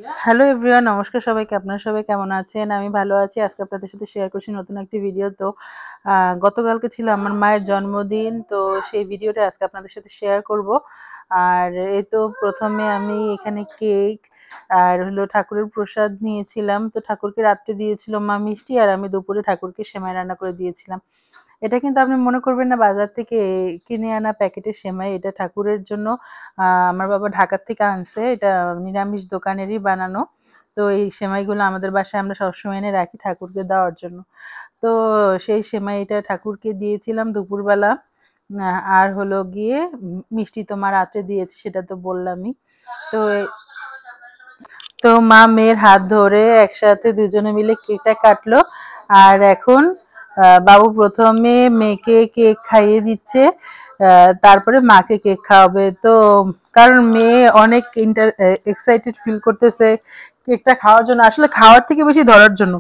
Hello everyone, নমস্কার সবাইকে। আপনারা সবাই কেমন আছেন? আমি ভালো আছি। আজকে আপনাদের সাথে শেয়ার করছি নতুন একটি ভিডিও। তো গতকালকে ছিল আমার মায়ের জন্মদিন। তো সেই ভিডিওটা আজকে আপনাদের সাথে শেয়ার করব। আর এই তো প্রথমে আমি এখানে কেক আর হলো ঠাকুরের প্রসাদ নিয়েছিলাম। তো ঠাকুরকে রাত্রে দিয়েছিল মা মিষ্টি, আর আমি দুপুরে ঠাকুরকে সেমাই রান্না করে দিয়েছিলাম। এটা কিন্তু আপনি মনে করবেন না বাজার থেকে কিনে আনা প্যাকেটের সেমাই। এটা ঠাকুরের জন্য আমার বাবা ঢাকার থেকে আনছে। এটা নিরামিষ দোকানেরই বানানো। তো এই সেমাইগুলো আমাদের বাসায় আমরা সবসময় এনে রাখি ঠাকুরকে দেওয়ার জন্য। তো সেই সেমাইটা ঠাকুরকে দিয়েছিলাম দুপুরবেলা। আর হলো গিয়ে মিষ্টি তো মা রাত্রে দিয়েছে, সেটা তো বললামই। তো তো মা মেয়ের হাত ধরে একসাথে দুজনে মিলে কেকটা কাটলো। আর এখন বাবু প্রথমে মেয়েকে কেক খাইয়ে দিচ্ছে, তারপরে মাকে কেক খাওয়াবে। তো কারণ মেয়ে অনেক এক্সাইটেড ফিল করতেছে কেকটা খাওয়ার জন্য, আসলে খাওয়ার থেকে বেশি ধরার জন্য।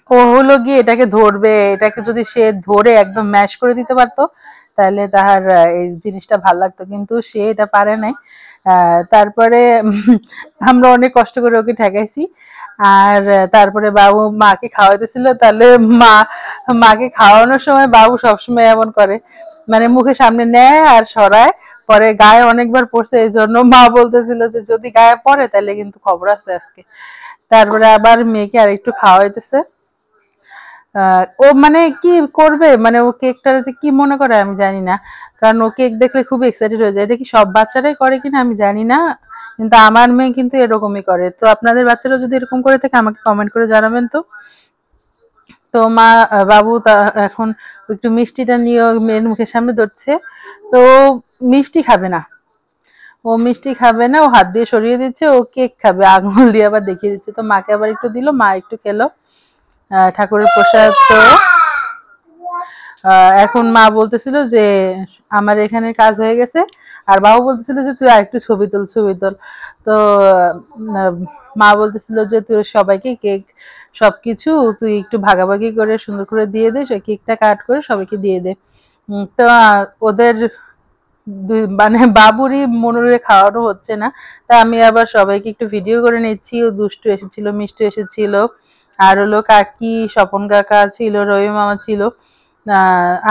ও হলো গিয়ে এটাকে ধরবে, এটাকে যদি সে ধরে একদম ম্যাশ করে দিতে পারতো তাহলে তাহার এই জিনিসটা ভাল লাগতো, কিন্তু সে এটা পারে নাই। তারপরে আমরা অনেক কষ্ট করে ওকে ঠেকাইছি। আর তারপরে বাবু মাকে খাওয়াইতেছিল, তাহলে মা মাকে খাওয়ানোর সময় বাবু সবসময় এমন করে, মানে মুখের সামনে নেয় আর সরায়, পরে গায়ে অনেকবার পড়ছে, এই জন্য মা বলতেছিল যে যদি গায়ে পড়ে তাহলে কিন্তু খবর আছে আজকে। তারপরে আবার মেয়েকে আর একটু খাওয়াইতেছে। ও মানে কি করবে, মানে ও কেকটা যে কি মনে করে আমি জানি না, কারণ ও কেক দেখলে খুব এক্সাইটেড হয়ে যায়। এটা কি সব বাচ্চারাই করে কিনা আমি জানি না, কিন্তু আমার মেয়ে কিন্তু এরকমই করে। তো আপনাদের বাচ্চারা যদি এরকম করে থাকে আমাকে কমেন্ট করে জানাবেন তো। তো মা বাবু তা এখন একটু মিষ্টিটা নিয়ে মেয়ের মুখের সামনে ধরছে। তো মিষ্টি খাবে না, ও মিষ্টি খাবে না, ও হাত দিয়ে সরিয়ে দিচ্ছে, ও কেক খাবে, আঙুল দিয়ে আবার দেখিয়ে দিচ্ছে। তো মাকে আবার একটু দিল, মা একটু খেলো ঠাকুরের প্রসাদ। তো এখন মা বলতেছিল যে আমার এখানে কাজ হয়ে গেছে, আর বাবু বলতেছিল যে তুই আরেকটু ছবি তোল ছবি তোল। তো মা বলতেছিল যে তুই সবাইকে কেক সবকিছু তুই একটু ভাগাভাগি করে সুন্দর করে দিয়ে দে, সে কেকটা কাট করে সবাইকে দিয়ে দে। তো ওদের মানে বাবুরই মনোরে খাওয়ানো হচ্ছে না। তা আমি আবার সবাইকে একটু ভিডিও করে নিচ্ছি। ও দুষ্টু এসেছিল, মিষ্টু এসেছিল, আর হলো কাকি, স্বপন কাকা ছিল, রবি মামা ছিল,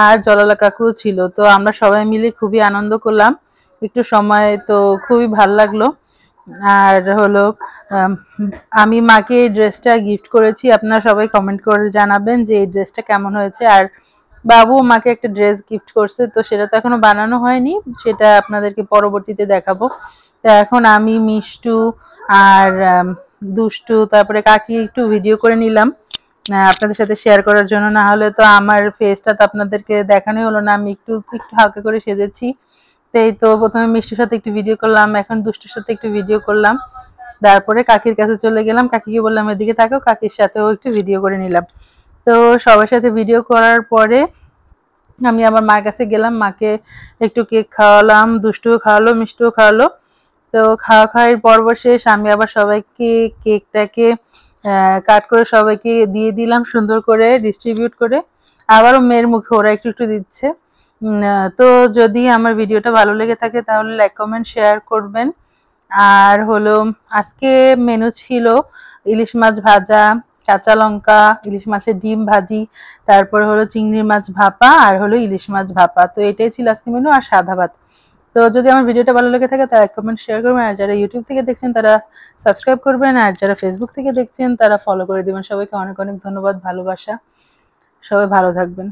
আর জলালা কাকু ছিল। তো আমরা সবাই মিলে খুবই আনন্দ করলাম একটু সময়, তো খুবই ভালো লাগলো। আর হলো আমি মাকে এই ড্রেসটা গিফট করেছি। আপনারা সবাই কমেন্ট করে জানাবেন যে এই ড্রেসটা কেমন হয়েছে। আর বাবু মাকে একটা ড্রেস গিফট করছে, তো সেটা তো এখনো বানানো হয়নি, সেটা আপনাদেরকে পরবর্তীতে দেখাবো। তো এখন আমি মিষ্টু আর দুষ্টু তারপরে কাকি একটু ভিডিও করে নিলাম আপনাদের সাথে শেয়ার করার জন্য, না হলে তো আমার ফেসটা তো আপনাদেরকে দেখানোই হলো না। আমি একটু একটু হালকা করে সেজেছি। তো এই তো প্রথমে মিষ্টির সাথে একটু ভিডিও করলাম, এখন দুষ্টুর সাথে একটু ভিডিও করলাম, তারপরে কাকির কাছে চলে গেলাম, কাকিকে বললাম এদিকে থাকো, কাকির সাথেও একটু ভিডিও করে নিলাম। তো সবার সাথে ভিডিও করার পরে আমি আমার মার কাছে গেলাম, মাকে একটু কেক খাওয়ালাম, দুষ্টুও খাওয়ালো, মিষ্টিও খাওয়ালো। তো খাওয়া খাওয়ার পর্ব শেষ, আমি আবার সবাইকে কেকটাকে কাট করে সবাইকে দিয়ে দিলাম সুন্দর করে ডিস্ট্রিবিউট করে। আবারও মেয়ের মুখে ওরা একটু একটু দিচ্ছে। তো যদি আমার ভিডিওটা ভালো লেগে থাকে তাহলে লাইক কমেন্ট শেয়ার করবেন। আর হলো আজকে মেনু ছিল ইলিশ মাছ ভাজা, কাঁচা লঙ্কা, ইলিশ মাছের ডিম ভাজি, তারপরে হলো চিংড়ি মাছ ভাপা, আর হলো ইলিশ মাছ ভাপা। তো এটাই ছিল আজকে মেনু, আর সাদা ভাত। তো যদি আমার ভিডিওটা ভালো লেগে থাকে তারা কমেন্ট শেয়ার করবেন, আর যারা ইউটিউব থেকে দেখছেন তারা সাবস্ক্রাইব করবেন, আর যারা ফেসবুক থেকে দেখছেন তারা ফলো করে দিবেন। সবাইকে অনেক অনেক ধন্যবাদ, ভালোবাসা। সবাই ভালো থাকবেন।